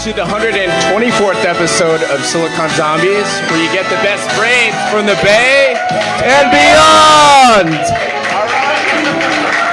to the 124th episode of Silicon Zombies, where you get the best brains from the Bay and beyond.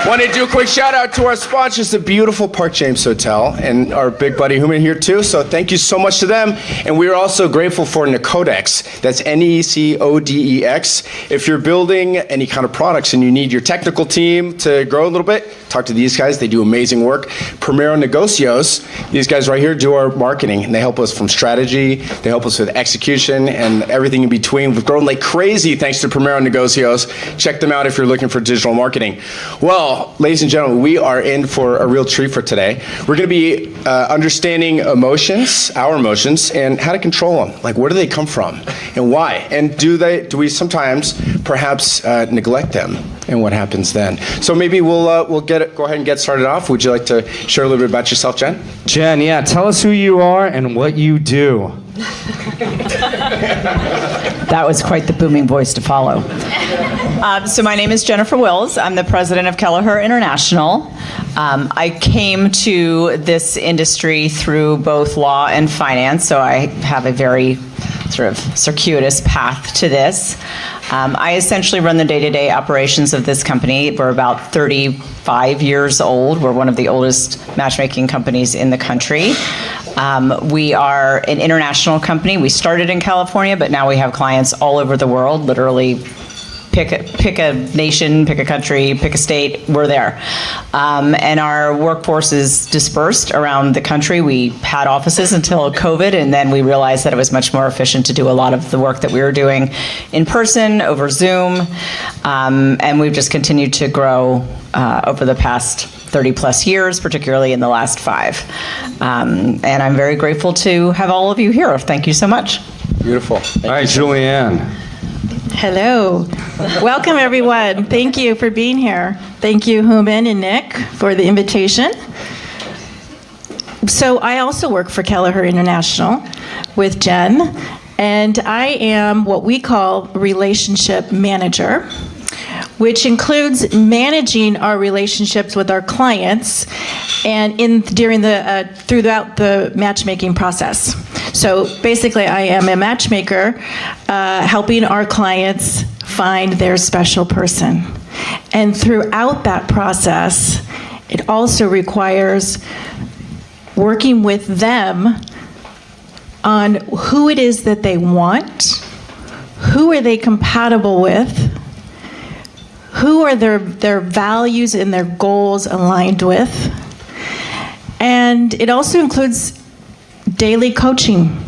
Want to do a quick shout out to our sponsors, the beautiful Park James Hotel, and our big buddy Human here too. So thank you so much to them. And we are also grateful for Necodex. That's Necodex. If you're building any kind of products and you need your technical team to grow a little bit, talk to these guys. They do amazing work. Primero Negocios, these guys right here do our marketing, and they help us from strategy. They help us with execution and everything in between. We've grown like crazy thanks to Primero Negocios. Check them out if you're looking for digital marketing. Well, ladies and gentlemen, we are in for a real treat for today. We're going to be understanding emotions, our emotions, and how to control them. Like, where do they come from, and why? And do we sometimes perhaps neglect them, and what happens then? So maybe we'll go ahead and get started off. Would you like to share a little bit about yourself, Jen? Jen, yeah, tell us who you are and what you do. That was quite the booming voice to follow. So my name is Jennifer Wills. I'm the president of Kelleher International. I came to this industry through both law and finance, so I have a very sort of circuitous path to this. I essentially run the day-to-day operations of this company. We're about 35 years old. We're one of the oldest matchmaking companies in the country. We are an international company. We started in California, but now we have clients all over the world, literally pick a nation, pick a country, pick a state, we're there. And our workforce is dispersed around the country. We had offices until COVID, and then we realized that it was much more efficient to do a lot of the work that we were doing in person, over Zoom, and we've just continued to grow over the past 30 plus years, particularly in the last 5. And I'm very grateful to have all of you here. Thank you so much. Beautiful. All right, Julianne. Hello. Welcome, everyone. Thank you for being here. Thank you, Human and Nick, for the invitation. So I also work for Kelleher International with Jen, and I am what we call relationship manager, which includes managing our relationships with our clients and throughout the matchmaking process. So basically, I am a matchmaker helping our clients find their special person. And throughout that process, it also requires working with them on who it is that they want, who are they compatible with, who are their values and their goals aligned with. And it also includes daily coaching.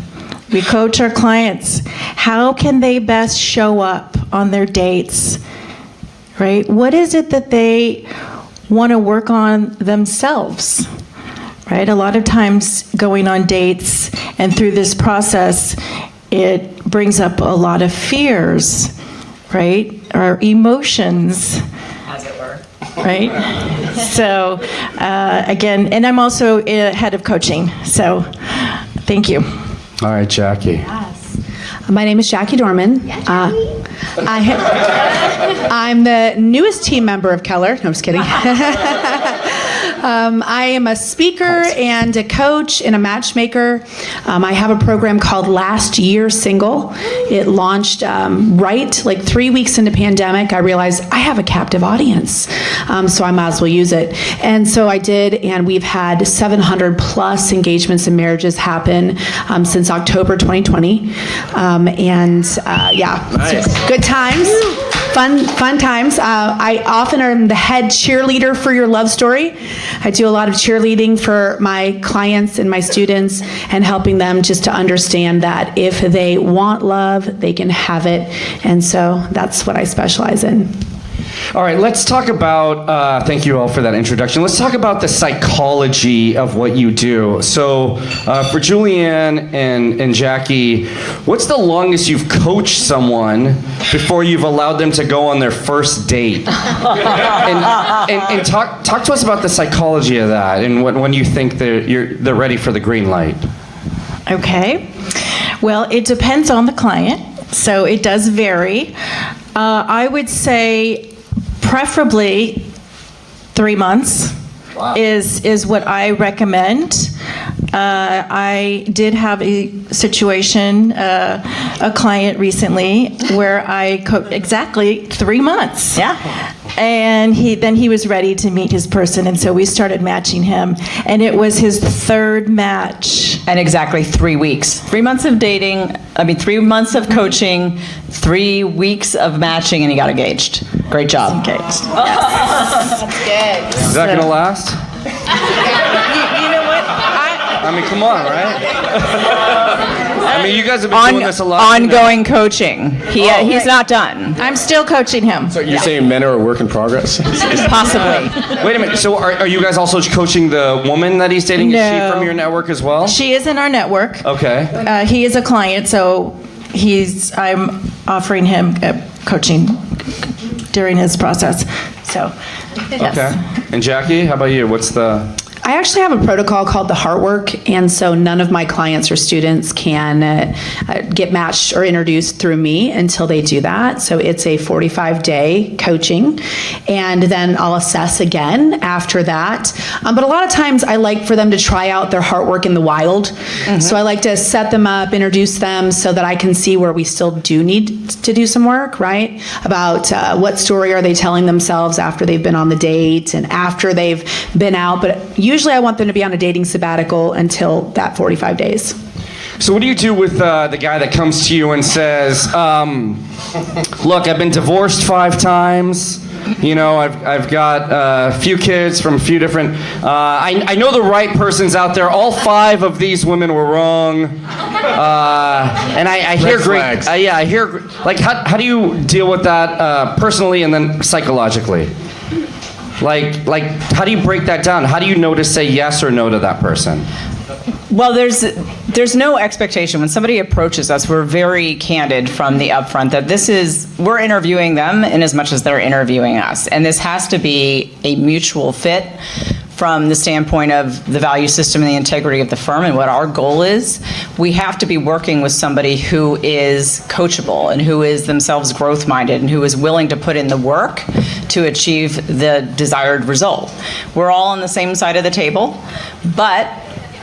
We coach our clients. How can they best show up on their dates, right? What is it that they want to work on themselves, right? A lot of times going on dates and through this process, it brings up a lot of fears, right? Our emotions. As it were. Right? So, again, and I'm also head of coaching, so thank you. All right, Jackie. Yes. My name is Jackie Dorman. I'm the newest team member of Keller. No, I'm just kidding. I am a speaker and a coach and a matchmaker. I have a program called Last Year Single. It launched right like 3 weeks into pandemic. I realized I have a captive audience, so I might as well use it. And so I did, and we've had 700 plus engagements and marriages happen since October 2020. Yeah, nice. So good times. Fun times. I often am the head cheerleader for your love story. I do a lot of cheerleading for my clients and my students and helping them just to understand that if they want love, they can have it. And so that's what I specialize in. All right, let's talk about, thank you all for that introduction. Let's talk about the psychology of what you do. So for Julianne and Jackie, what's the longest you've coached someone before you've allowed them to go on their first date? and talk to us about the psychology of that and when you think they're ready for the green light. Okay. Well, it depends on the client, so it does vary. I would say preferably 3 months is what I recommend. I did have a situation, a client recently, where I exactly 3 months. Yeah. And then he was ready to meet his person, and so we started matching him, and it was his third match. And exactly 3 weeks. 3 months of dating, 3 months of coaching, 3 weeks of matching, and he got engaged. Great job. Engaged. Is that going to last? You know what? I mean, come on, right? I mean, you guys have been doing this a lot. Ongoing coaching. He's not done. I'm still coaching him. So you're saying men are a work in progress? Possibly. Wait a minute. So are you guys also coaching the woman that he's dating? Is she No. from your network as well? She is in our network. Okay. He is a client, so I'm offering him coaching during his process. So, yes. Okay. And Jackie, how about you? What's the... I actually have a protocol called the Heart Work, and so none of my clients or students can get matched or introduced through me until they do that. So it's a 45-day coaching, and then I'll assess again after that. But a lot of times I like for them to try out their heart work in the wild. So I like to set them up, introduce them so that I can see where we still do need to do some work, right? About what story are they telling themselves after they've been on the date and after they've been out. But usually I want them to be on a dating sabbatical until that 45 days. So what do you do with the guy that comes to you and says, look, I've been divorced 5 times. You know, I've got a few kids from a few different... I know the right person's out there. All 5 of these women were wrong. And I hear Red flags. I hear... Like, how do you deal with that personally and then psychologically? Like, how do you break that down? How do you know to say yes or no to that person? Well, there's no expectation. When somebody approaches us, we're very candid from the upfront that we're interviewing them in as much as they're interviewing us. And this has to be a mutual fit from the standpoint of the value system and the integrity of the firm and what our goal is. We have to be working with somebody who is coachable and who is themselves growth-minded and who is willing to put in the work to achieve the desired result. We're all on the same side of the table, but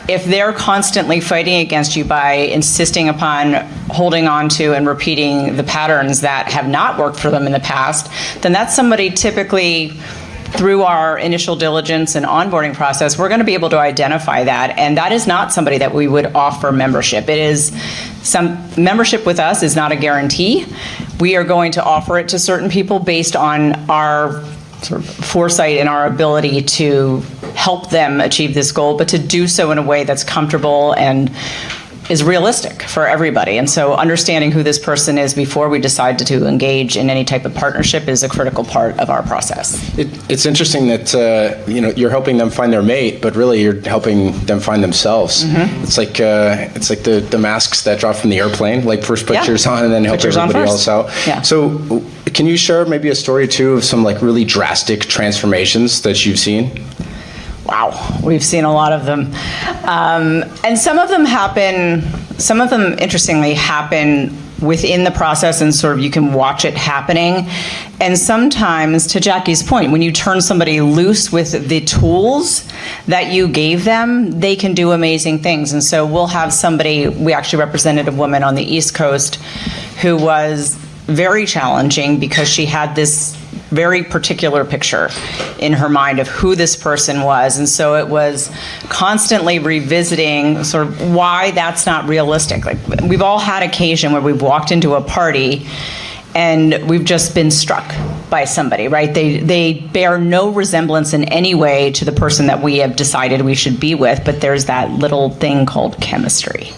if they're constantly fighting against you by insisting upon holding on to and repeating the patterns that have not worked for them in the past, then that's somebody typically, through our initial diligence and onboarding process, we're going to be able to identify that, and that is not somebody that we would offer membership. Some membership with us is not a guarantee. We are going to offer it to certain people based on our sort of foresight and our ability to help them achieve this goal, but to do so in a way that's comfortable and is realistic for everybody. And so understanding who this person is before we decide to engage in any type of partnership is a critical part of our process. It's interesting that you're helping them find their mate, but really you're helping them find themselves. Mm-hmm. It's like the masks that drop from the airplane, like first put yours on and then help everybody else out. Yeah. So can you share maybe a story too of some like really drastic transformations that you've seen? Wow, we've seen a lot of them. And some of them interestingly happen within the process and sort of you can watch it happening. And sometimes, to Jackie's point, when you turn somebody loose with the tools that you gave them, they can do amazing things. And so we'll have somebody, we actually represented a woman on the East Coast who was very challenging because she had this very particular picture in her mind of who this person was. And so it was constantly revisiting sort of why that's not realistic. Like, we've all had occasion where we've walked into a party and we've just been struck by somebody, right? They bear no resemblance in any way to the person that we have decided we should be with, but there's that little thing called chemistry,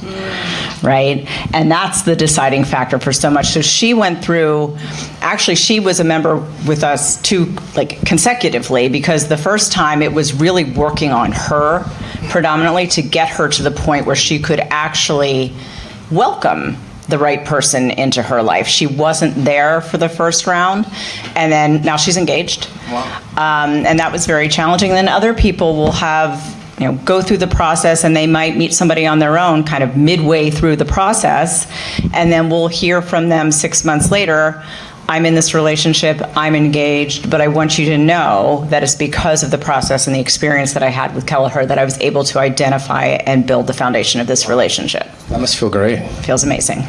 right? And that's the deciding factor for so much. So she went through, actually she was a member with us consecutively, because the first time it was really working on her predominantly to get her to the point where she could actually welcome the right person into her life. She wasn't there for the first round, and then now she's engaged. Wow. And that was very challenging. And then other people will go through the process, and they might meet somebody on their own kind of midway through the process, and then we'll hear from them 6 months later, I'm in this relationship, I'm engaged, but I want you to know that it's because of the process and the experience that I had with Kelleher that I was able to identify and build the foundation of this relationship. That must feel great. Feels amazing.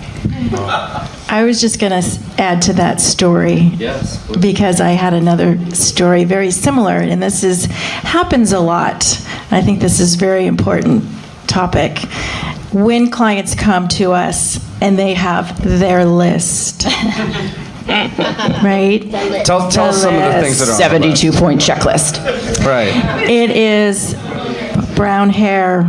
I was just going to add to that story. Yes. Because I had another story very similar, and this happens a lot. I think this is a very important topic. When clients come to us and they have their list, right? Tell us some of the things that are on the list. 72-point checklist. Right. It is brown hair,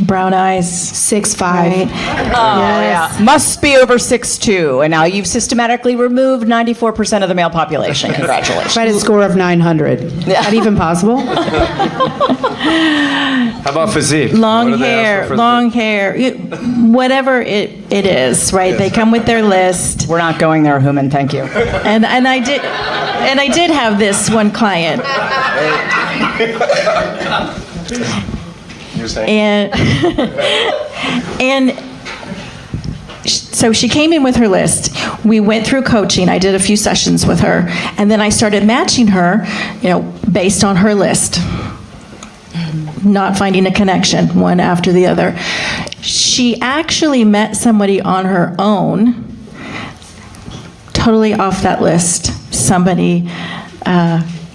brown eyes. 6'5". Right? Yeah. Must be over 6'2", and now you've systematically removed 94% of the male population. Congratulations. Credit score of 900. Is that even possible? How about physique? Long What do they ask for hair, whatever it is, right? They come with their list. We're not going there, Human. Thank you. And I did have this one client. And so she came in with her list. We went through coaching. I did a few sessions with her, and then I started matching her, based on her list. Not finding a connection, one after the other. She actually met somebody on her own, totally off that list. Somebody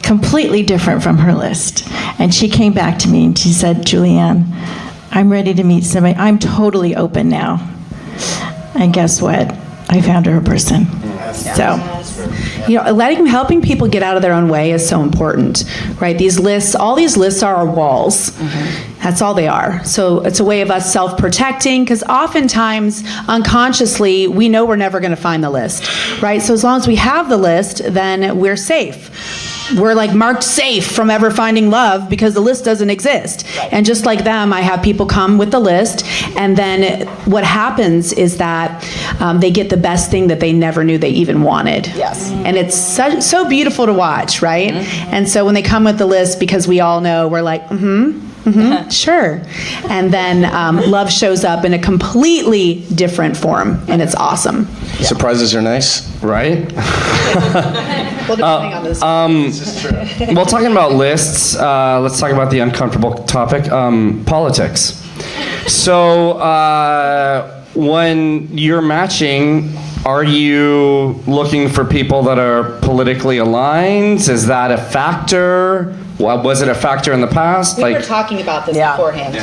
completely different from her list. And she came back to me and she said, Julianne, I'm ready to meet somebody. I'm totally open now. And guess what? I found her a person. So, helping people get out of their own way is so important, right? All these lists are our walls. Mm-hmm. That's all they are. So it's a way of us self-protecting, because oftentimes, unconsciously, we know we're never going to find the list, right? So as long as we have the list, then we're safe. We're marked safe from ever finding love because the list doesn't exist. Right. And just like them, I have people come with the list, and then what happens is that they get the best thing that they never knew they even wanted. Yes. And it's so beautiful to watch, right? Mm-hmm. And so when they come with the list, because we all know, we're like, sure. And then love shows up in a completely different form, and it's awesome. Yeah. Surprises are nice. Right? Well, depending on this. This is true. Well, talking about lists, let's talk about the uncomfortable topic, politics. So, when you're matching, are you looking for people that are politically aligned? Is that a factor? Was it a factor in the past? We were talking about this beforehand.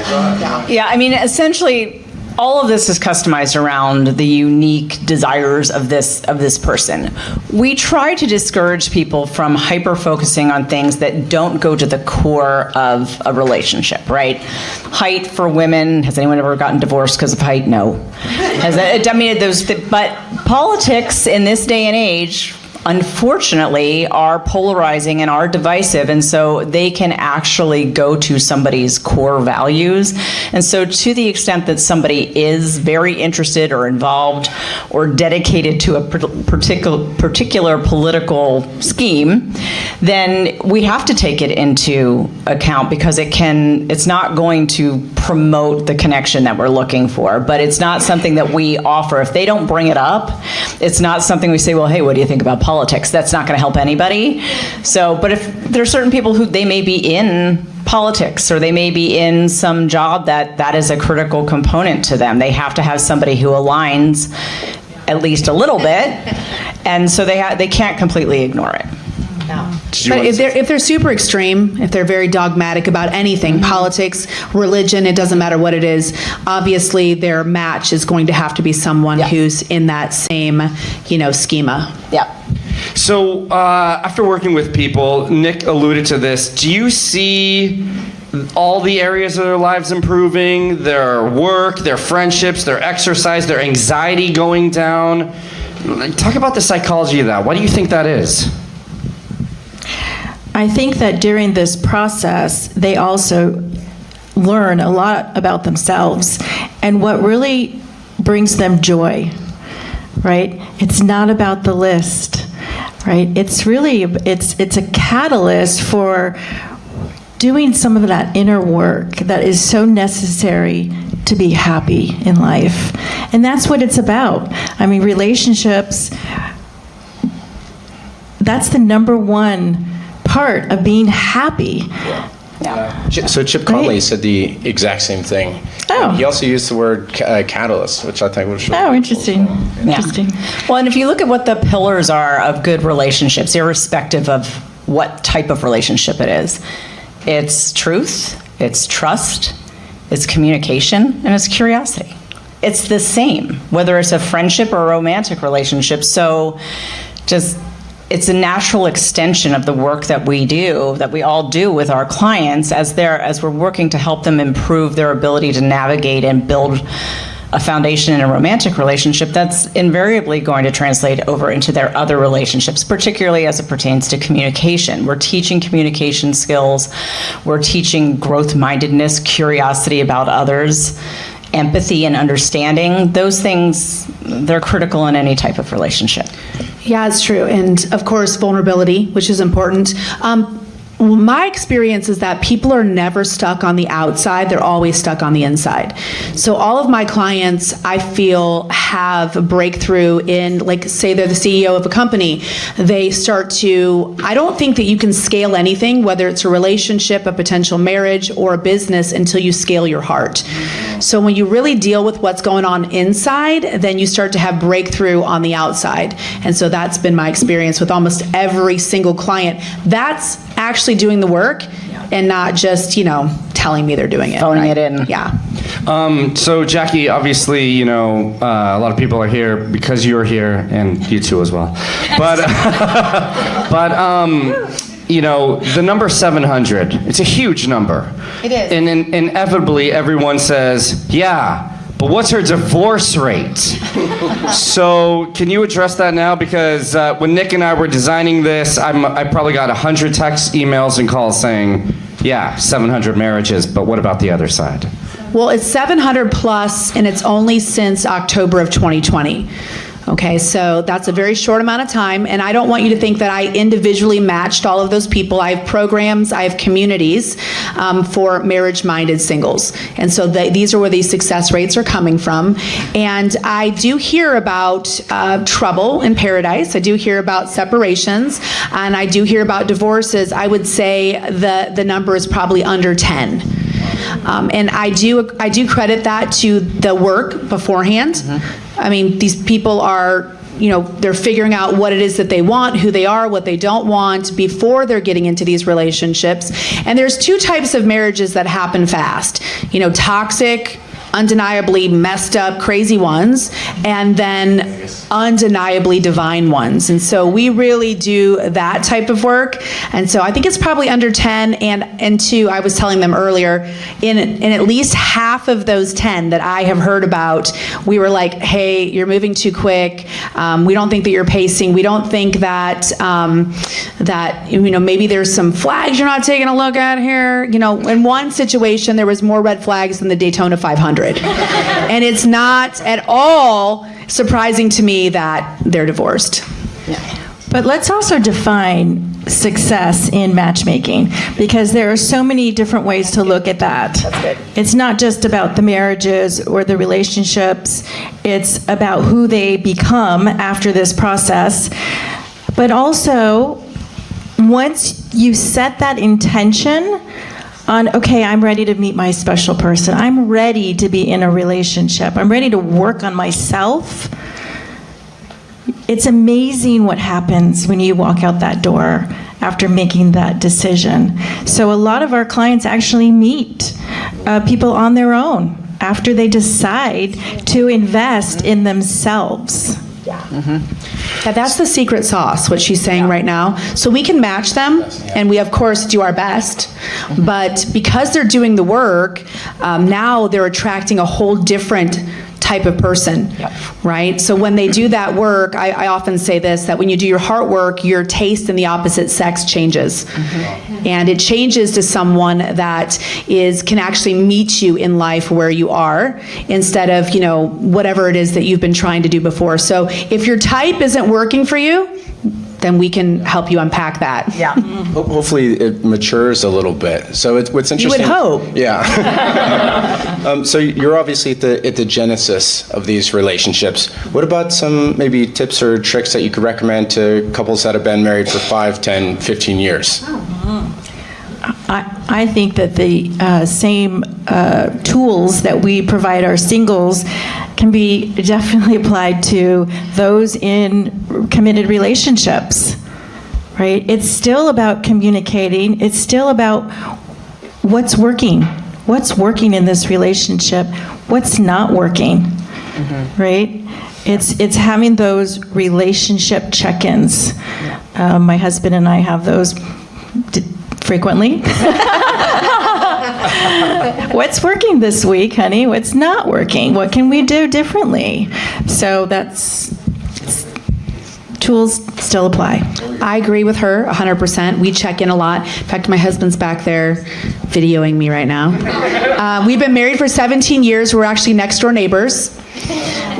Yeah, I mean, essentially, all of this is customized around the unique desires of this person. We try to discourage people from hyper-focusing on things that don't go to the core of a relationship, right? Height for women. Has anyone ever gotten divorced because of height? No. But politics in this day and age, unfortunately, are polarizing and are divisive, and so they can actually go to somebody's core values. And so to the extent that somebody is very interested or involved or dedicated to a particular political scheme, then we have to take it into account, because it's not going to promote the connection that we're looking for, but it's not something that we offer. If they don't bring it up, it's not something we say, well, hey, what do you think about politics? That's not going to help anybody. So, but if there are certain people who they may be in politics, or they may be in some job that is a critical component to them, they have to have somebody who aligns at least a little bit, and so they can't completely ignore it. But if they're super extreme, if they're very dogmatic about anything, politics, religion, it doesn't matter what it is, obviously their match is going to have to be someone who's in that same, schema. Yeah. So after working with people, Nick alluded to this, do you see all the areas of their lives improving, their work, their friendships, their exercise, their anxiety going down? Talk about the psychology of that. What do you think that is? I think that during this process, they also learn a lot about themselves and what really brings them joy, right? It's not about the list, right? It's really, it's a catalyst for doing some of that inner work that is so necessary to be happy in life. And that's what it's about. I mean, relationships, that's the number one part of being happy. So Chip Conley said the exact same thing. Oh. He also used the word catalyst, which I think was really cool. Interesting. Interesting. Well, and if you look at what the pillars are of good relationships, irrespective of what type of relationship it is, it's truth, it's trust, it's communication, and it's curiosity. It's the same, whether it's a friendship or a romantic relationship. So just, it's a natural extension of the work that we do, that we all do with our clients as we're working to help them improve their ability to navigate and build a foundation in a romantic relationship that's invariably going to translate over into their other relationships, particularly as it pertains to communication. We're teaching communication skills, we're teaching growth-mindedness, curiosity about others, empathy and understanding. Those things, they're critical in any type of relationship. Yeah, it's true. And of course, vulnerability, which is important. My experience is that people are never stuck on the outside, they're always stuck on the inside. So all of my clients, I feel, have a breakthrough in, like, say they're the CEO of a company, they start to, I don't think that you can scale anything, whether it's a relationship, a potential marriage, or a business, until you scale your heart. So when you really deal with what's going on inside, then you start to have breakthrough on the outside. And so that's been my experience with almost every single client. That's actually doing the work and not just, telling me they're doing it. Phoning it in. Yeah. So Jackie, obviously, a lot of people are here because you're here, and you too as well. But, the number 700, it's a huge number. It is. And inevitably, everyone says, yeah, but what's her divorce rate? So can you address that now? Because when Nick and I were designing this, I probably got 100 texts, emails, and calls saying, yeah, 700 marriages, but what about the other side? Well, it's 700 plus, and it's only since October of 2020. Okay, so that's a very short amount of time, and I don't want you to think that I individually matched all of those people. I have programs, I have communities for marriage-minded singles, and so these are where these success rates are coming from. And I do hear about trouble in paradise. I do hear about separations, and I do hear about divorces. I would say the number is probably under 10. And I do credit that to the work beforehand. Mm-hmm. I mean, these people are, they're figuring out what it is that they want, who they are, what they don't want before they're getting into these relationships. And there's two types of marriages that happen fast. Toxic, undeniably messed up, crazy ones, and then undeniably divine ones. And so we really do that type of work. And so I think it's probably under 10, and two, I was telling them earlier, in at least half of those 10 that I have heard about, we were like, hey, you're moving too quick. We don't think that you're pacing. We don't think that, maybe there's some flags you're not taking a look at here. In one situation, there was more red flags than the Daytona 500. And it's not at all surprising to me that they're divorced. But let's also define success in matchmaking, because there are so many different ways to look at that. That's good. It's not just about the marriages or the relationships. It's about who they become after this process. But also, once you set that intention on, okay, I'm ready to meet my special person. I'm ready to be in a relationship. I'm ready to work on myself. It's amazing what happens when you walk out that door after making that decision. So a lot of our clients actually meet people on their own after they decide to invest in themselves. Yeah, that's the secret sauce, what she's saying right now. So we can match them, and we, of course, do our best. But because they're doing the work, now they're attracting a whole different type of person, right? So when they do that work, I often say this, that when you do your heart work, your taste in the opposite sex changes. Mm-hmm. And it changes to someone that can actually meet you in life where you are, instead of, whatever it is that you've been trying to do before. So if your type isn't working for you, then we can help you unpack that. Yeah. Hopefully it matures a little bit. So what's You interesting. would hope. Yeah. So you're obviously at the genesis of these relationships. What about some maybe tips or tricks that you could recommend to couples that have been married for 5, 10, 15 years? I think that the same tools that we provide our singles can be definitely applied to those in committed relationships, right? It's still about communicating. It's still about what's working in this relationship, what's not working, right? It's having those relationship check-ins. My husband and I have those frequently. What's working this week, honey? What's not working? What can we do differently? So tools still apply. I agree with her 100%. We check in a lot. In fact, my husband's back there videoing me right now. We've been married for 17 years. We're actually next door neighbors.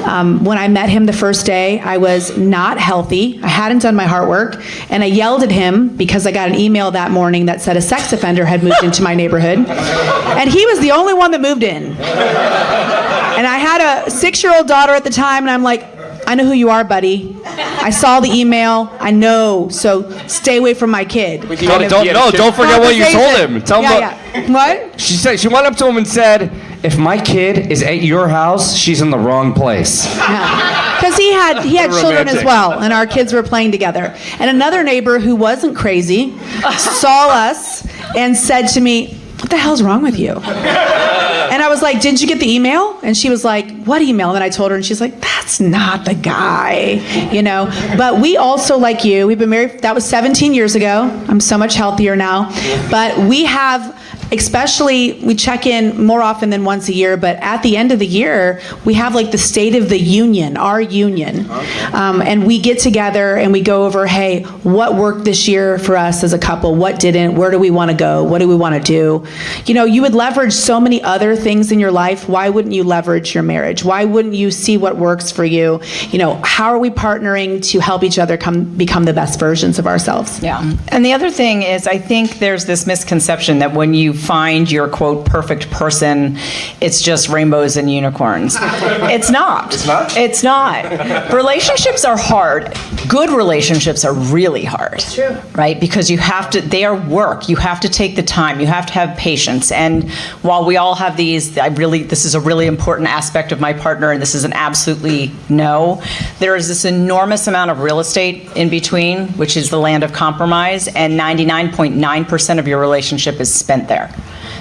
When I met him the first day, I was not healthy. I hadn't done my heart work, and I yelled at him because I got an email that morning that said a sex offender had moved into my neighborhood, and he was the only one that moved in. And I had a 6-year-old daughter at the time, and I'm like, I know who you are, buddy. I saw the email. I know, so stay away from my kid. Don't forget what you told him. Tell him What? She said she went up to him and said, "If my kid is at your house, she's in the wrong place." Because he had children as well, and our kids were playing together. And another neighbor who wasn't crazy saw us and said to me, "What the hell's wrong with you?" And I was like, "Didn't you get the email?" And she was like, "What email?" And then I told her, and she's like, "That's not the guy, you know." But we also, like you, we've been married, that was 17 years ago. I'm so much healthier now. But we have, especially, we check in more often than once a year, but at the end of the year, we have like the state of the union, our union. And we get together and we go over, hey, what worked this year for us as a couple? What didn't? Where do we want to go? What do we want to do? You know, you would leverage so many other things in your life. Why wouldn't you leverage your marriage? Why wouldn't you see what works for you? You know, how are we partnering to help each other become the best versions of ourselves? Yeah. And the other thing is, I think there's this misconception that when you find your, quote, perfect person, it's just rainbows and unicorns. It's not. It's not? It's not. Relationships are hard. Good relationships are really hard. It's true. Right? Because they are work. You have to take the time. You have to have patience. And while we all have these, this is a really important aspect of my partner, and this is an absolutely no, there is this enormous amount of real estate in between, which is the land of compromise, and 99.9% of your relationship is spent there.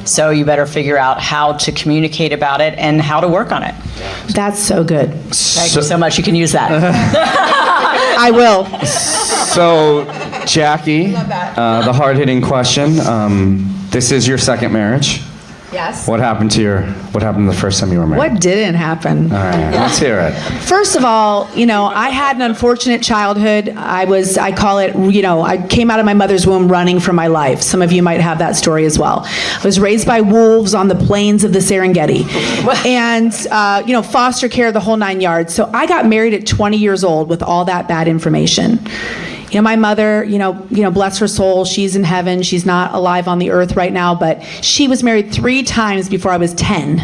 So you better figure out how to communicate about it and how to work on it. That's so good. Thank you so much. You can use that. I will. So, Jackie, the hard-hitting question. This is your second marriage. Yes. What happened the first time you were married? What didn't happen? All right, let's hear it. First of all, you know, I had an unfortunate childhood. I call it, you know, I came out of my mother's womb running for my life. Some of you might have that story as well. I was raised by wolves on the plains of the Serengeti. And, you know, foster care, the whole 9 yards. So I got married at 20 years old with all that bad information. You know, my mother, you know, bless her soul, she's in heaven. She's not alive on the earth right now, but she was married 3 times before I was 10.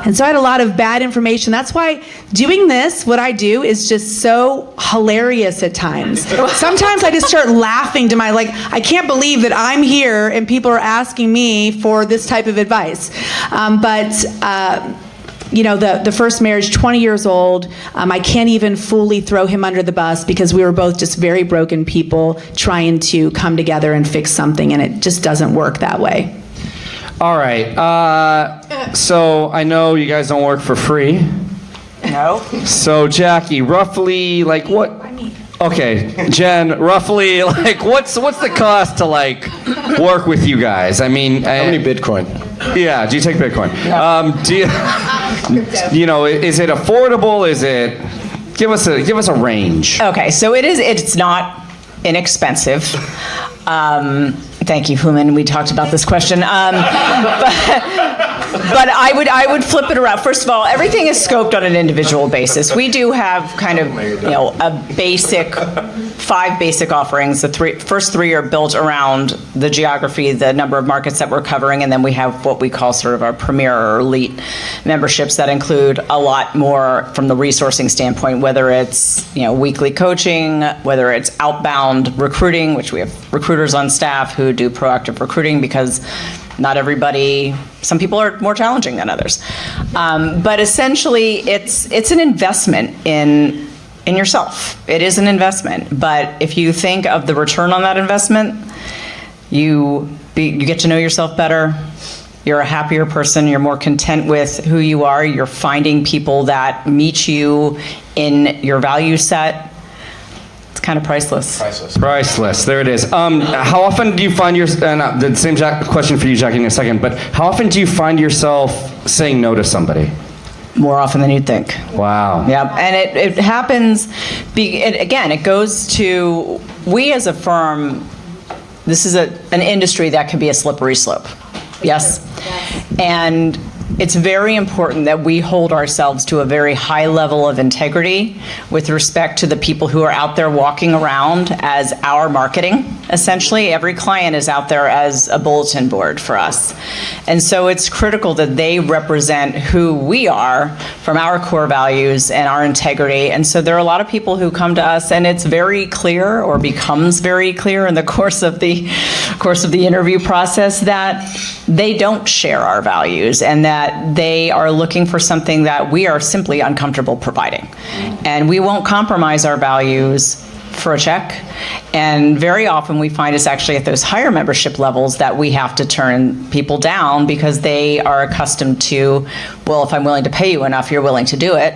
And so I had a lot of bad information. That's why doing this, what I do, is just so hilarious at times. Sometimes I just start laughing to I can't believe that I'm here and people are asking me for this type of advice. You know, the first marriage, 20 years old, I can't even fully throw him under the bus because we were both just very broken people trying to come together and fix something, and it just doesn't work that way. All right. So I know you guys don't work for free. No. So Jackie, roughly, what? Okay, Jen, roughly, what's the cost to work with you guys? I mean, How many Bitcoin? Yeah. Do you take Bitcoin? Yeah. Do you know? Is it affordable? Is it? Give us a range. Okay, so it's not inexpensive. Thank you, Human. We talked about this question. But I would flip it around. First of all, everything is scoped on an individual basis. We do have kind of, you know, a basic 5 basic offerings. The first 3 are built around the geography, the number of markets that we're covering, and then we have what we call sort of our premier or elite memberships that include a lot more from the resourcing standpoint, whether it's weekly coaching, whether it's outbound recruiting, which we have recruiters on staff who do proactive recruiting because not everybody, some people are more challenging than others. But essentially, it's an investment in yourself. It is an investment. But if you think of the return on that investment, you get to know yourself better. You're a happier person. You're more content with who you are. You're finding people that meet you in your value set. It's kind of priceless. Priceless. There it is. How often do you find the same question for you, Jackie, in a second, but how often do you find yourself saying no to somebody? More often than you'd think. Wow. Yeah, and it happens, again, it goes to, we as a firm, this is an industry that can be a slippery slope. Yes? And it's very important that we hold ourselves to a very high level of integrity with respect to the people who are out there walking around as our marketing, essentially. Every client is out there as a bulletin board for us. And so it's critical that they represent who we are from our core values and our integrity. And so there are a lot of people who come to us and it's very clear or becomes very clear in the course of the interview process that they don't share our values and that they are looking for something that we are simply uncomfortable providing. And we won't compromise our values for a check. And very often we find it's actually at those higher membership levels that we have to turn people down because they are accustomed to, well, if I'm willing to pay you enough, you're willing to do it.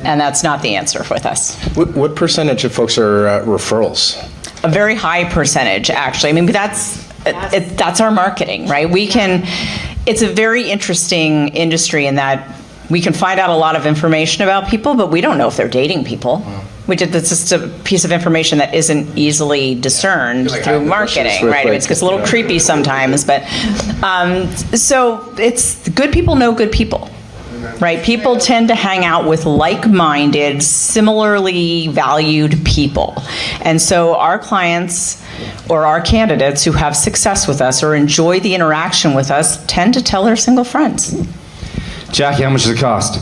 And that's not the answer with us. What percentage of folks are referrals? A very high percentage, actually. I mean, that's our marketing, right? It's a very interesting industry in that we can find out a lot of information about people, but we don't know if they're dating people. That's just a piece of information that isn't easily discerned through marketing, right? It gets a little creepy sometimes, but so it's good people know good people. Right? People tend to hang out with like-minded, similarly valued people. And so our clients or our candidates who have success with us or enjoy the interaction with us tend to tell their single friends. Jackie, how much does it cost?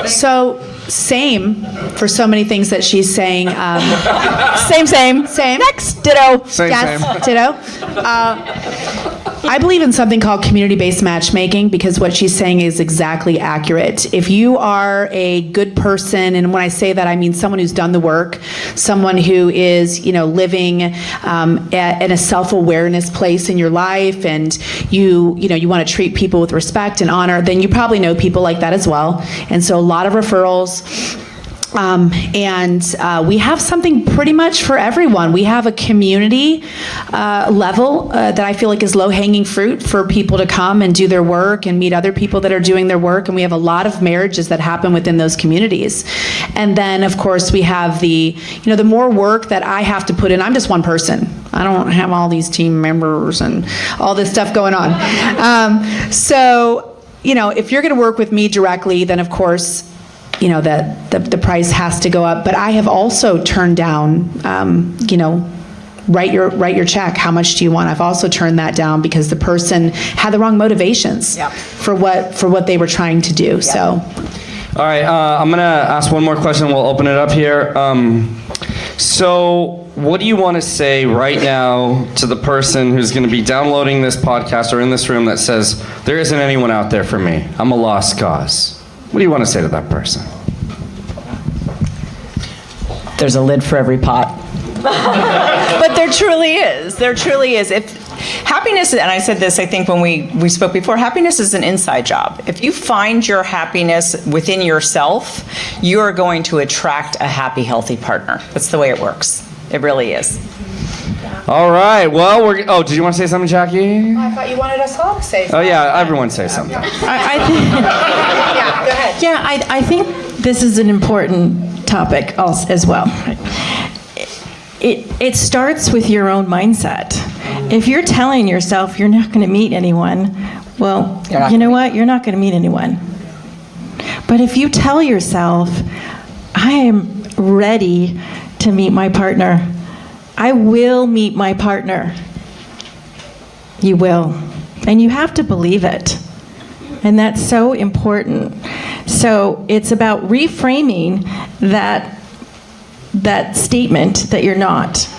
So, same for so many things that she's saying. Same. Next, ditto. Yes, ditto. I believe in something called community-based matchmaking because what she's saying is exactly accurate. If you are a good person, and when I say that, I mean someone who's done the work, someone who is, living in a self-awareness place in your life, and you want to treat people with respect and honor, then you probably know people like that as well. And so a lot of referrals. And we have something pretty much for everyone. We have a community level that I feel like is low-hanging fruit for people to come and do their work and meet other people that are doing their work. And we have a lot of marriages that happen within those communities. And then, of course, we have the more work that I have to put in. I'm just one person. I don't have all these team members and all this stuff going on. So, if you're going to work with me directly, then, of course, that the price has to go up. But I have also turned down, write your check. How much do you want? I've also turned that down because the person had the wrong motivations for what they were trying to do. So, all right, I'm gonna ask one more question. We'll open it up here. So, what do you want to say right now to the person who's going to be downloading this podcast or in this room that says there isn't anyone out there for me? I'm a lost cause. What do you want to say to that person? There's a lid for every pot. But there truly is. There truly is. If happiness, and I said this, I think, when we spoke before, happiness is an inside job. If you find your happiness within yourself, you are going to attract a happy, healthy partner. That's the way it works. It really is. All right. Well, did you want to say something, Jackie? I thought you wanted us all to say something. Oh, yeah. Everyone say something. I think, Yeah, go ahead. yeah, I think this is an important topic as well. It starts with your own mindset. If you're telling yourself you're not going to meet anyone, well, you know what? You're not going to meet anyone. But if you tell yourself, I ready to meet my partner. I will meet my partner. You will. And you have to believe it. And that's so important. So it's about reframing that statement that you're not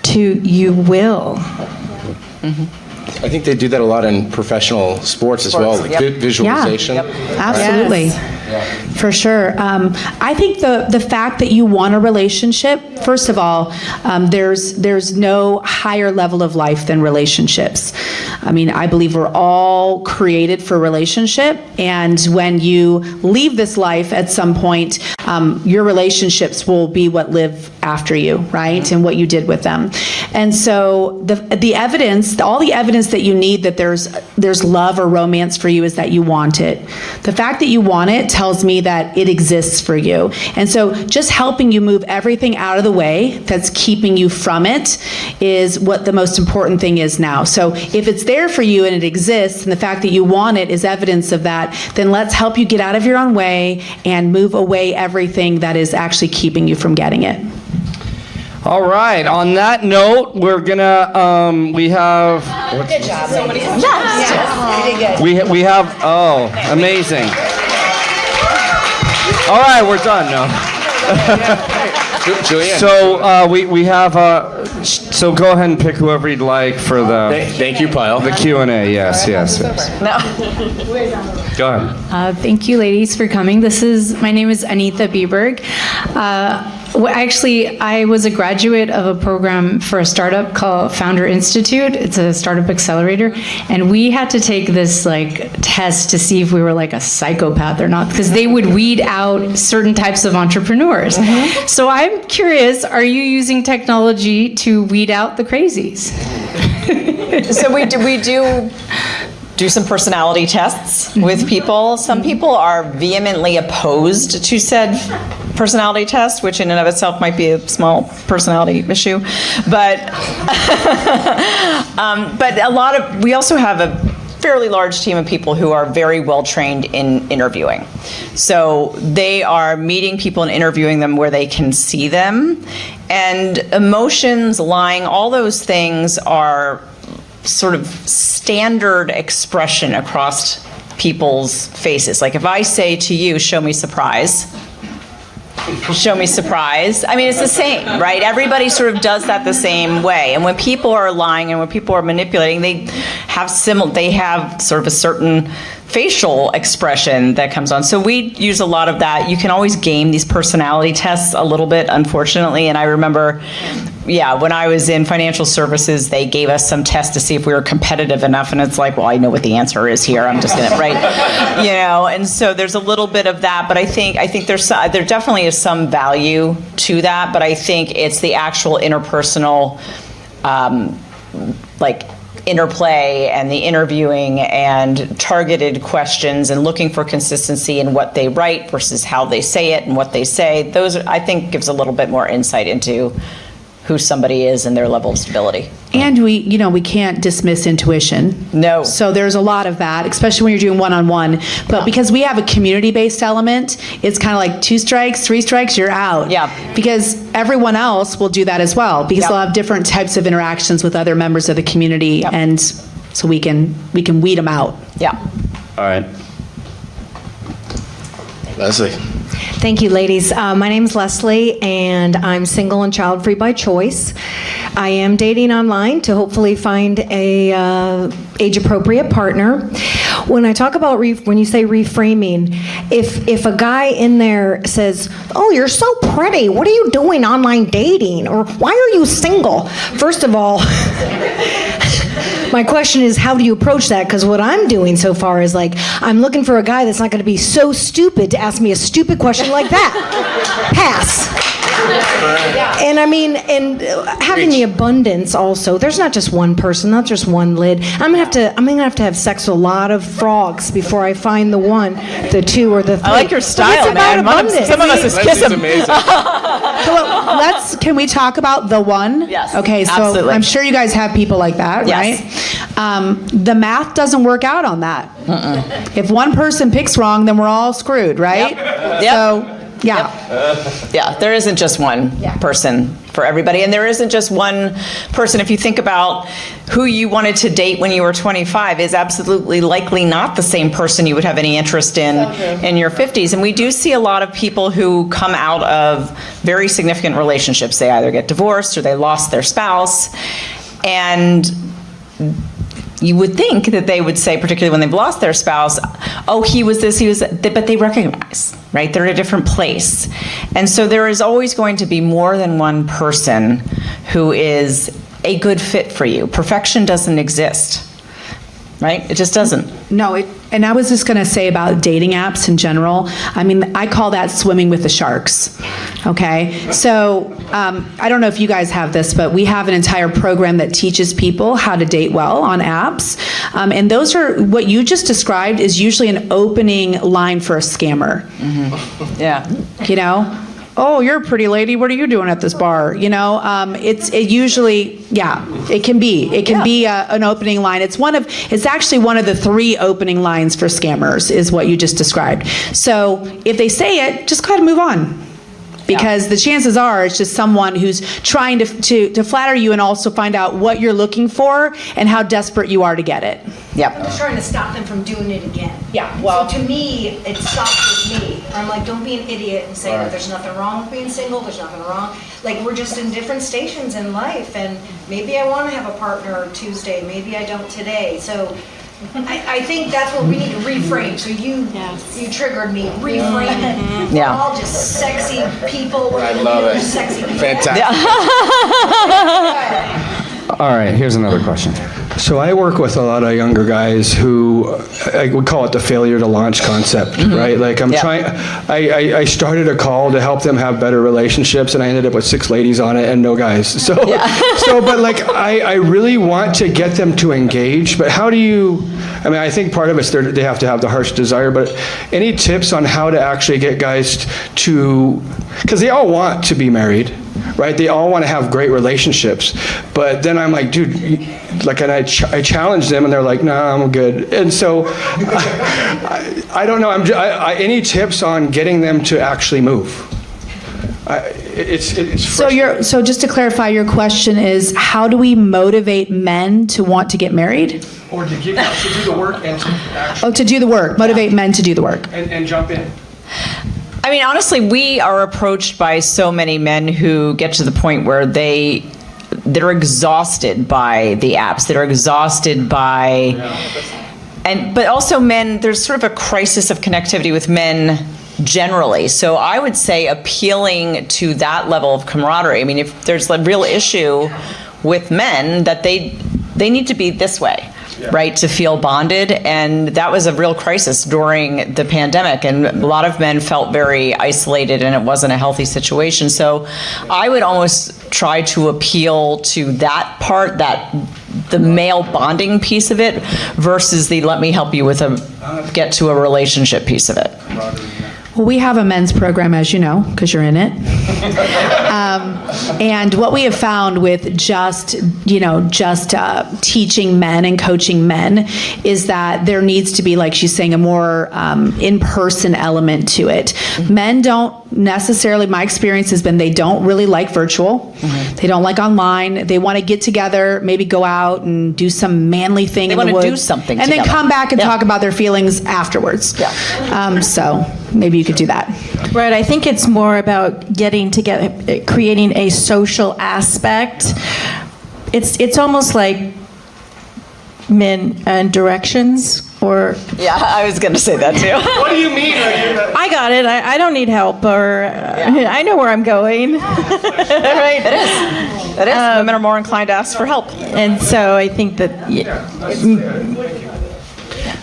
to you will. I think they do that a lot in professional sports as well, like visualization. Yeah, absolutely. For sure. I think the fact that you want a relationship, first of all, there's no higher level of life than relationships. I mean, I believe we're all created for relationship, and when you leave this life at some point, your relationships will be what live after you, right? And what you did with them. And so the evidence, all the evidence that you need that there's love or romance for you is that you want it. The fact that you want it tells me that it exists for you. And so just helping you move everything out of the way that's keeping you from it is what the most important thing is now. So if it's there for you and it exists, and the fact that you want it is evidence of that, then let's help you get out of your own way and move away everything that is actually keeping you from getting it. All right. On that note, we're gonna we have. Good job. Yes. We have. Oh, amazing. All right, we're done. No. Julianne. So we have. So go ahead and pick whoever you'd like for the. Thank you, Pyle. The Q&A. Yes. No. Go ahead. Thank you, ladies, for coming. My name is Anita Bieberg. Actually, I was a graduate of a program for a startup called Founder Institute. It's a startup accelerator, and we had to take this test to see if we were like a psychopath or not, because they would weed out certain types of entrepreneurs. Mm-hmm. So I'm curious, are you using technology to weed out the crazies? So we do some personality tests with people. Some people are vehemently opposed to said personality test, which in and of itself might be a small personality issue. But we also have a fairly large team of people who are very well trained in interviewing. So they are meeting people and interviewing them where they can see them. And emotions, lying, all those things are sort of standard expression across people's faces. Like if I say to you, show me surprise. Show me surprise. I mean, it's the same, right? Everybody sort of does that the same way. And when people are lying and when people are manipulating, they have sort of a certain facial expression that comes on. So we use a lot of that. You can always game these personality tests a little bit, unfortunately. And I remember, when I was in financial services, they gave us some tests to see if we were competitive enough. And it's like, well, I know what the answer is here. I'm just gonna, right? And so there's a little bit of that. But I think there definitely is some value to that. But I think it's the actual interpersonal, interplay and the interviewing and targeted questions and looking for consistency in what they write versus how they say it and what they say. Those, I think, gives a little bit more insight into who somebody is and their level of stability. And we can't dismiss intuition. No. So there's a lot of that, especially when you're doing one-on-one. But because we have a community-based element, it's kind of like 2 strikes, 3 strikes, you're out. Yeah. Because everyone else will do that as well, because they'll have different types of interactions with other members of the community, and so we can weed them out. Yeah. All right. Leslie. Thank you, ladies. My name's Leslie, and I'm single and child-free by choice. I am dating online to hopefully find a age-appropriate partner. When I talk about when you say reframing, if a guy in there says, "Oh, you're so pretty. What are you doing online dating?" or "Why are you single?" First of all, my question is, how do you approach that? Because what I'm doing so far is I'm looking for a guy that's not going to be so stupid to ask me a stupid question like that. Pass. And I mean, having the abundance also. There's not just one person, not just one lid. I'm gonna have to have sex with a lot of frogs before I find the one, the 2, or the 3. I like your style, man. Some of us is kiss him. Amazing. Can we talk about the one? Yes. Okay, so absolutely. I'm sure you guys have people like that, Yes. right? The math doesn't work out on that. If one person picks wrong, then we're all screwed, right? Yep. So Yeah. Yeah, there isn't just one person for everybody, and there isn't just one person. If you think about who you wanted to date when you were 25 is absolutely likely not the same person you would have any interest in your 50s. And we do see a lot of people who come out of very significant relationships. They either get divorced or they lost their spouse, and you would think that they would say, particularly when they've lost their spouse, oh, he was this, he was that, but they recognize, right? They're in a different place. And so there is always going to be more than one person who is a good fit for you. Perfection doesn't exist, right? It just doesn't. No, and I was just going to say about dating apps in general. I mean, I call that swimming with the sharks. Okay, so I don't know if you guys have this, but we have an entire program that teaches people how to date well on apps. And those are, what you just described is usually an opening line for a scammer. Mm-hmm. Yeah. You know? Oh, you're a pretty lady. What are you doing at this bar? You know, it usually, it can be an opening line. It's actually one of the 3 opening lines for scammers is what you just described. So if they say it, just go ahead and move on. Because the chances are it's just someone who's trying to flatter you and also find out what you're looking for and how desperate you are to get it. Yep. I'm just trying to stop them from doing it again. Yeah, well- So to me, it stops with me. I'm like, don't be an idiot and say that there's nothing wrong with being single, there's nothing wrong. Like, we're just in different stations in life, and maybe I want to have a partner Tuesday, maybe I don't today. So I think that's what we need to reframe. So you triggered me. Reframe it. Yeah. We're all just sexy people. I love it. Sexy people. Fantastic. All right, here's another question. So I work with a lot of younger guys who, I would call it the failure to launch concept, right? Like I started a call to help them have better relationships, and I ended up with 6 ladies on it and no guys. So, but like I really want to get them to engage, but how do you, I mean, I think part of it's they have to have the harsh desire, but any tips on how to actually get guys to, because they all want to be married, right? They all want to have great relationships, but then I'm like, dude, and I challenge them, and they're like, no, I'm good. And so I don't know. Any tips on getting them to actually move? It's So just to clarify, your question is, how do we motivate men to want to get married? Or to do the work and to actually. To do the work. Motivate men to do the work. And jump in. I mean, honestly, we are approached by so many men who get to the point where they're exhausted by the apps. They're exhausted by, but also men, there's sort of a crisis of connectivity with men generally. So I would say appealing to that level of camaraderie. I mean, if there's a real issue with men, that they need to be this way. Right, to feel bonded, and that was a real crisis during the pandemic, and a lot of men felt very isolated, and it wasn't a healthy situation. So I would almost try to appeal to that part, the male bonding piece of it, versus the let me help you with get to a relationship piece of it. Well, we have a men's program, as you know, because you're in it. And what we have found with just teaching men and coaching men is that there needs to be, like she's saying, a more in-person element to it. Men don't necessarily, my experience has been, they don't really like virtual. Mm-hmm. They don't like online. They want to get together, maybe go out and do some manly thing in the woods. They want to do something and together. Then come back and talk about their feelings afterwards. Yeah. So maybe you could do that. Right, I think it's more about getting together, creating a social aspect. It's almost like men and directions, or... Yeah, I was going to say that too. What do you mean? I got it. I don't need help, or I know where I'm going. Right, it is. It is. Women are more inclined to ask for help. And so I think that...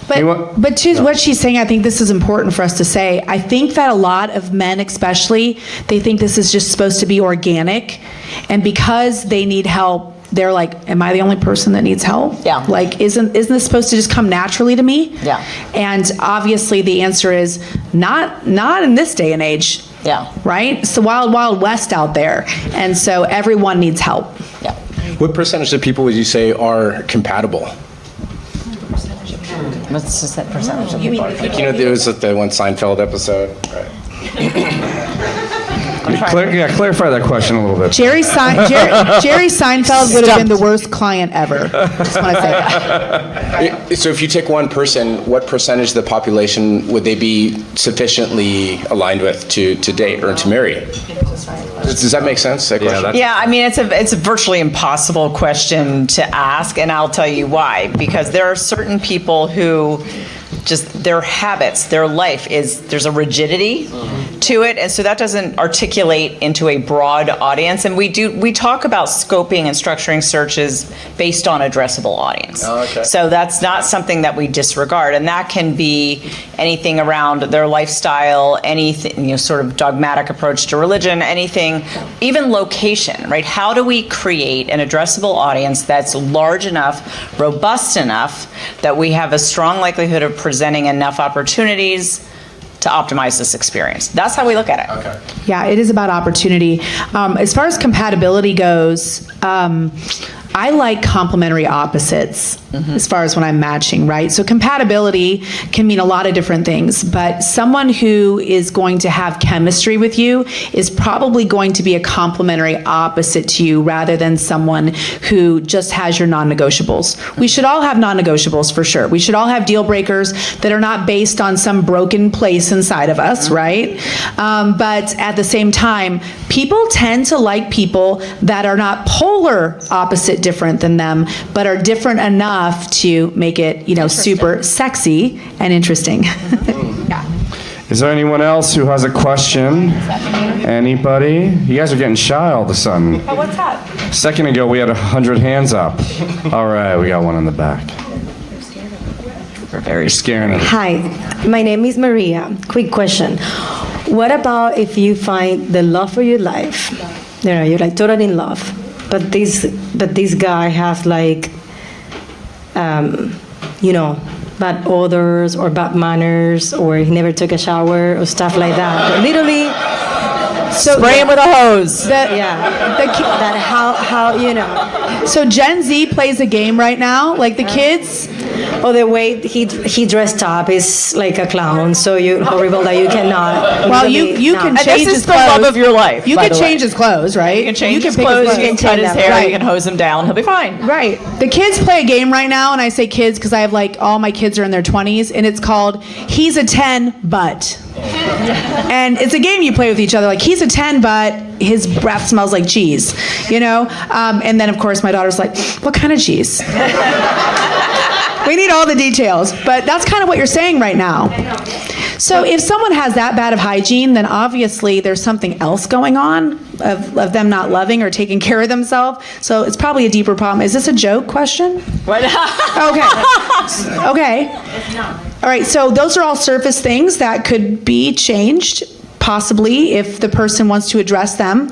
But to what she's saying, I think this is important for us to say. I think that a lot of men, especially, they think this is just supposed to be organic, and because they need help, they're like, am I the only person that needs help? Yeah. Like, isn't this supposed to just come naturally to me? Yeah. And obviously the answer is not in this day and age. Yeah. Right? It's the wild, wild west out there. And so everyone needs help. Yeah. What percentage of people would you say are compatible? What's just that percentage of people? Like, there was the one Seinfeld episode. Right. Clarify that question a little bit. Jerry Seinfeld would have been the worst client ever. Just want to say that. So if you take one person, what percentage of the population would they be sufficiently aligned with to date or to marry? Does that make sense? That question? Yeah, I mean, it's a virtually impossible question to ask, and I'll tell you why. Because there are certain people who just their habits, their life there's a rigidity to it, and so that doesn't articulate into a broad audience. And we talk about scoping and structuring searches based on addressable audience. Oh, okay. So that's not something that we disregard, and that can be anything around their lifestyle, anything, sort of dogmatic approach to religion, anything, even location, right? How do we create an addressable audience that's large enough, robust enough, that we have a strong likelihood of presenting enough opportunities to optimize this experience? That's how we look at it. Okay. Yeah, it is about opportunity. As far as compatibility goes, I like complementary opposites as far as when I'm matching, right? So compatibility can mean a lot of different things, but someone who is going to have chemistry with you is probably going to be a complementary opposite to you rather than someone who just has your non-negotiables. We should all have non-negotiables for sure. We should all have deal breakers that are not based on some broken place inside of us, right? But at the same time, people tend to like people that are not polar opposite different than them, but are different enough to make it, super sexy and interesting. Yeah. Is there anyone else who has a question? Anybody? You guys are getting shy all of a sudden. Oh, what's that? A second ago, we had 100 hands up. All right, we got one in the back. We're very scaring us. Hi, my name is Maria. Quick question. What about if you find the love of your life? You're like totally in love, but this guy has like, bad odors or bad manners, or he never took a shower or stuff like that. But literally, Spray him with a hose. So Gen Z plays a game right now, like the kids. Oh, the way he dressed up is like a clown. So horrible that you cannot. Well, you can change his clothes. This is the love of your life. You can change his clothes, right? You can change his clothes. You can cut his hair. Right. You can hose him down. He'll be fine. Right. The kids play a game right now, and I say kids because I have all my kids are in their 20s, and it's called He's a 10 but. And it's a game you play with each other. Like, he's a 10 but his breath smells like cheese, and then of course my daughter's like, what kind of cheese? We need all the details, but that's kind of what you're saying right now. So if someone has that bad of hygiene, then obviously there's something else going on of them not loving or taking care of themselves. So it's probably a deeper problem. Is this a joke question? What? Okay. All right, so those are all surface things that could be changed, possibly, if the person wants to address them.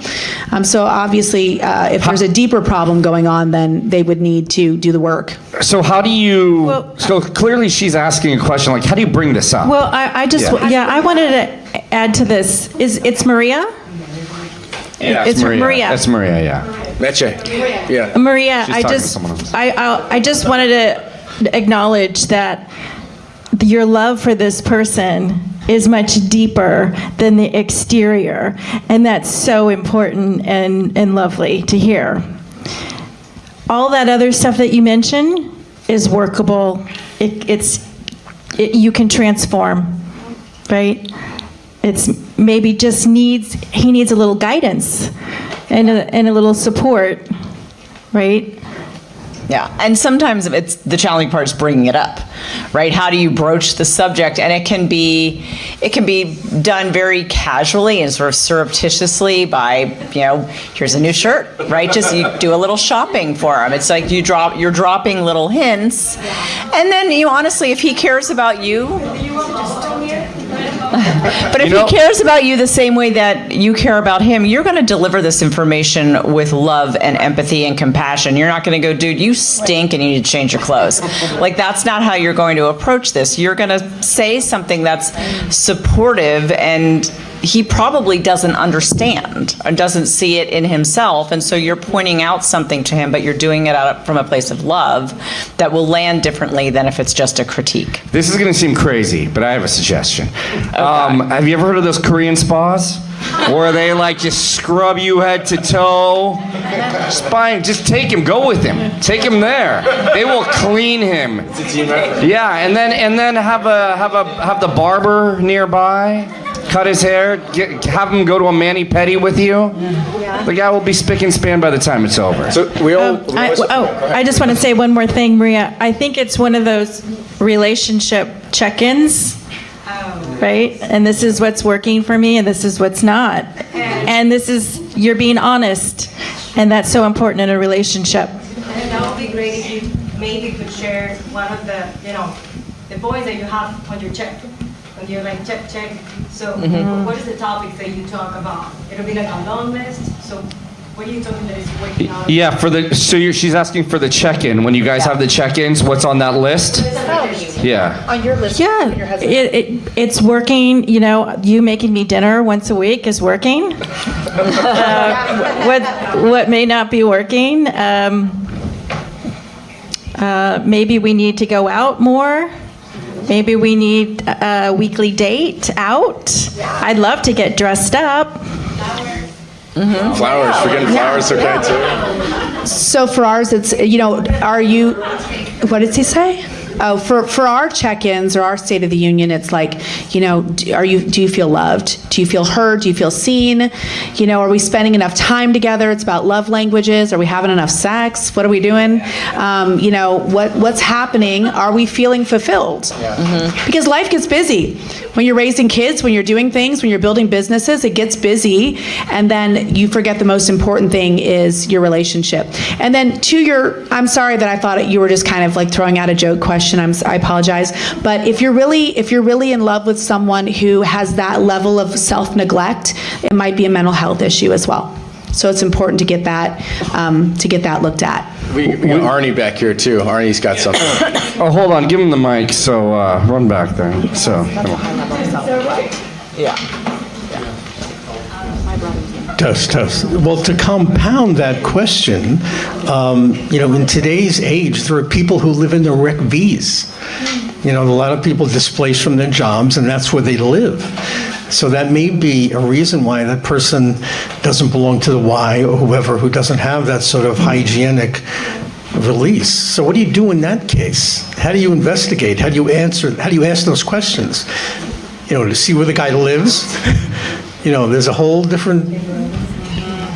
So obviously, if there's a deeper problem going on, then they would need to do the work. So how do you, so clearly she's asking a question, like, how do you bring this up? Well, I wanted to add to this. It's Maria? Yeah, it's Maria. It's Maria, yeah. Meche. Yeah. Maria, She's talking to someone else. I just wanted to acknowledge that your love for this person is much deeper than the exterior, and that's so important and lovely to hear. All that other stuff that you mentioned is workable. You can transform, right? It's maybe he needs a little guidance and a little support, right? Yeah, and sometimes it's the challenging part is bringing it up, right? How do you broach the subject? And it can be done very casually and sort of surreptitiously by, here's a new shirt, right? Just you do a little shopping for him. It's like you're dropping little hints, and then honestly, if he cares about you. But if he cares about you the same way that you care about him, you're going to deliver this information with love and empathy and compassion. You're not going to go, dude, you stink and you need to change your clothes. Like, that's not how you're going to approach this. You're going to say something that's supportive and he probably doesn't understand or doesn't see it in himself. And so you're pointing out something to him, but you're doing it out from a place of love that will land differently than if it's just a critique. This is going to seem crazy, but I have a suggestion. Have you ever heard of those Korean spas? Where they like just scrub you head to toe. Spine, just take him, go with him. Take him there. They will clean him. Yeah, and then have the barber nearby. Cut his hair, have him go to a mani-pedi with you. The guy will be spick and span by the time it's over. So I just want to say one more thing, Maria. I think it's one of those relationship check-ins, right? And this is what's working for me, and this is what's not. And this is, you're being honest, and that's so important in a relationship. And that would be great if you maybe could share one of the, the points that you have on your check. When you're like, check. So what is the topics that you talk about? It'll be like a long list. So what are you talking that is working out? Yeah, she's asking for the check-in. When you guys have the check-ins, what's on that list? Yeah. On your list. Yeah, it's working. You making me dinner once a week is working. What may not be working? Maybe we need to go out more. Maybe we need a weekly date out. I'd love to get dressed up. Flowers, forgetting flowers are okay too. So for ours, it's, are you, what did he say? Oh, for our check-ins or our State of the Union, it's like, do you feel loved? Do you feel heard? Do you feel seen? Are we spending enough time together? It's about love languages. Are we having enough sex? What are we doing? What's happening? Are we feeling fulfilled? Because life gets busy. When you're raising kids, when you're doing things, when you're building businesses, it gets busy, and then you forget the most important thing is your relationship. And then I'm sorry that I thought you were just kind of like throwing out a joke question. I apologize. But if you're really in love with someone who has that level of self-neglect, it might be a mental health issue as well. So it's important to get that looked at. We got Arnie back here too. Arnie's got something. Oh, hold on. Give him the mic. So run back there. So. Come on. Yeah. Test. Well, to compound that question, in today's age, there are people who live in the wreck V's. A lot of people displaced from their jobs, and that's where they live. So that may be a reason why that person doesn't belong to the Y or whoever who doesn't have that sort of hygienic release. So what do you do in that case? How do you investigate? How do you ask those questions? To see where the guy lives? There's a whole different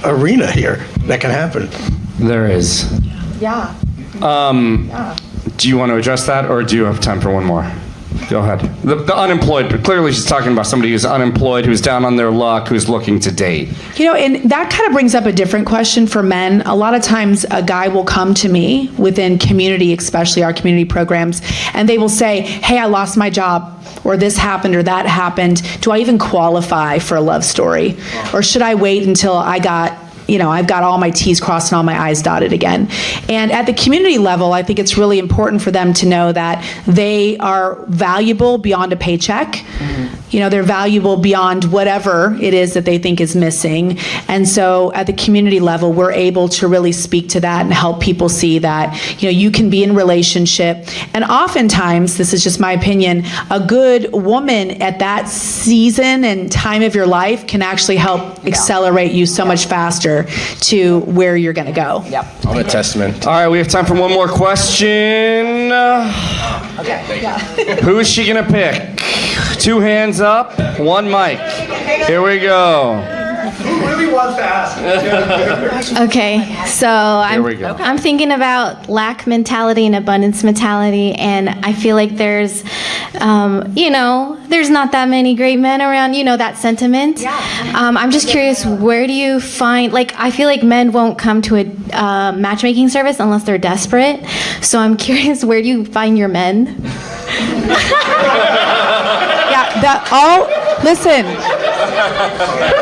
arena here that can happen. There is. Yeah. Do you want to address that, or do you have time for one more? Go ahead. The unemployed, but clearly she's talking about somebody who's unemployed, who's down on their luck, who's looking to date. And that kind of brings up a different question for men. A lot of times a guy will come to me within community, especially our community programs, and they will say, hey, I lost my job, or this happened or that happened. Do I even qualify for a love story? Or should I wait until I've got all my T's crossed and all my I's dotted again? And at the community level, I think it's really important for them to know that they are valuable beyond a paycheck. They're valuable beyond whatever it is that they think is missing. And so at the community level, we're able to really speak to that and help people see that, you can be in relationship. And oftentimes, this is just my opinion, a good woman at that season and time of your life can actually help accelerate you so much faster to where you're going to go. Yep. I'm a testament. All right, we have time for one more question. Okay. Who is she going to pick? 2 hands up, 1 mic. Here we go. Who really wants to ask? Okay, so I'm thinking about lack mentality and abundance mentality, and I feel like there's not that many great men around, that sentiment. Yeah. I'm just curious, where do you find, I feel like men won't come to a matchmaking service unless they're desperate, so I'm curious, where do you find your men? Listen,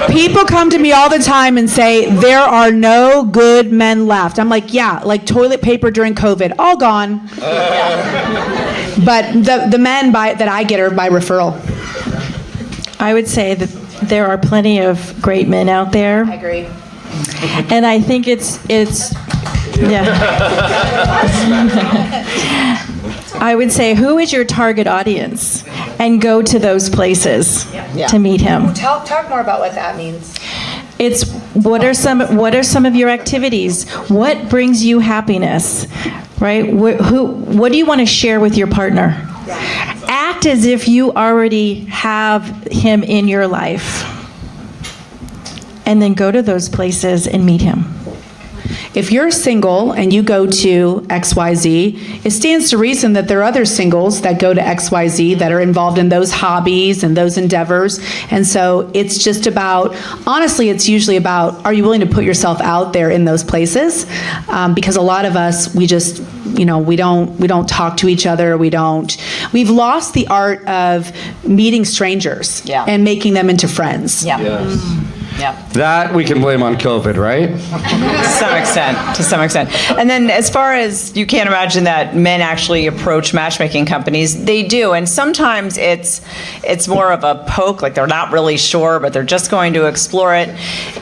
people come to me all the time and say, there are no good men left. I'm like, yeah, like toilet paper during COVID, all gone. But the men that I get are by referral. I would say that there are plenty of great men out there. I agree. And I think it's yeah. I would say, who is your target audience? And go to those places to meet him. Talk more about what that means. It's what are some of your activities? What brings you happiness? Right? What do you want to share with your partner? Act as if you already have him in your life. And then go to those places and meet him. If you're single and you go to XYZ, it stands to reason that there are other singles that go to XYZ that are involved in those hobbies and those endeavors. And so it's just about, honestly, it's usually about, are you willing to put yourself out there in those places? Because a lot of us, we just, we don't talk to each other. We've lost the art of meeting strangers and making them into friends. Yeah. Yes. Yeah. That we can blame on COVID, right? To some extent. And then as far as, you can't imagine that men actually approach matchmaking companies, they do. And sometimes it's more of a poke, like they're not really sure, but they're just going to explore it.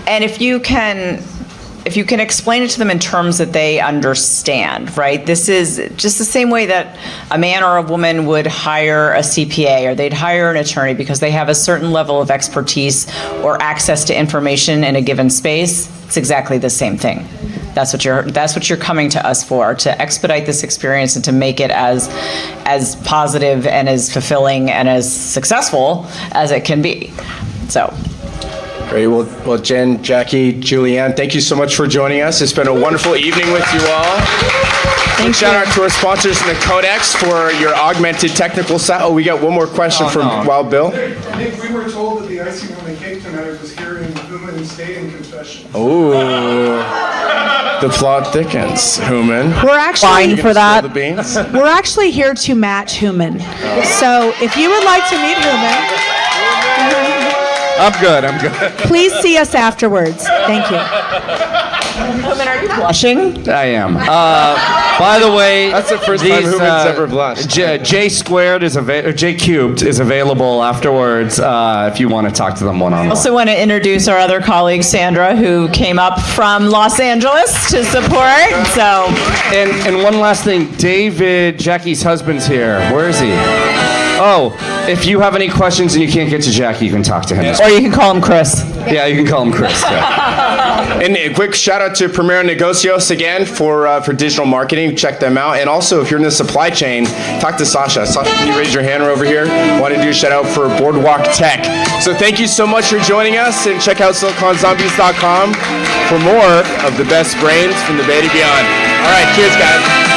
And if you can explain it to them in terms that they understand, right? This is just the same way that a man or a woman would hire a CPA or they'd hire an attorney because they have a certain level of expertise or access to information in a given space. It's exactly the same thing. That's what you're coming to us for, to expedite this experience and to make it as positive and as fulfilling and as successful as it can be. So. Great. Well, Jenn, Jackie, Julianne, thank you so much for joining us. It's been a wonderful evening with you all. Shout out to our sponsors in the Codex for your augmented technical set. Oh, we got one more question from Wild Bill. Nick, we were told that the icing on the cake tonight was hearing Human stay in confession. Oh, the plot thickens, Human. We're actually fine for that. The beans? We're actually here to match Human. So if you would like to meet Human, I'm good. please see us afterwards. Thank you. Human, are you blushing? I am. By the way, that's the first time Human's ever blushed. J squared J cubed is available afterwards if you want to talk to them one-on-one. I also want to introduce our other colleague, Sandra, who came up from Los Angeles to support. So, and one last thing, David, Jackie's husband's here. Where is he? Oh, if you have any questions and you can't get to Jackie, you can talk to him. Or you can call him Chris. Yeah, you can call him Chris. Yeah. And a quick shout out to Primero Negocios again for digital marketing. Check them out. And also, if you're in the supply chain, talk to Sasha. Sasha, can you raise your hand over here? I want to do a shout out for Boardwalk Tech. So thank you so much for joining us, and check out siliconzombies.com for more of the best brains from the Bay to beyond. All right, cheers, guys.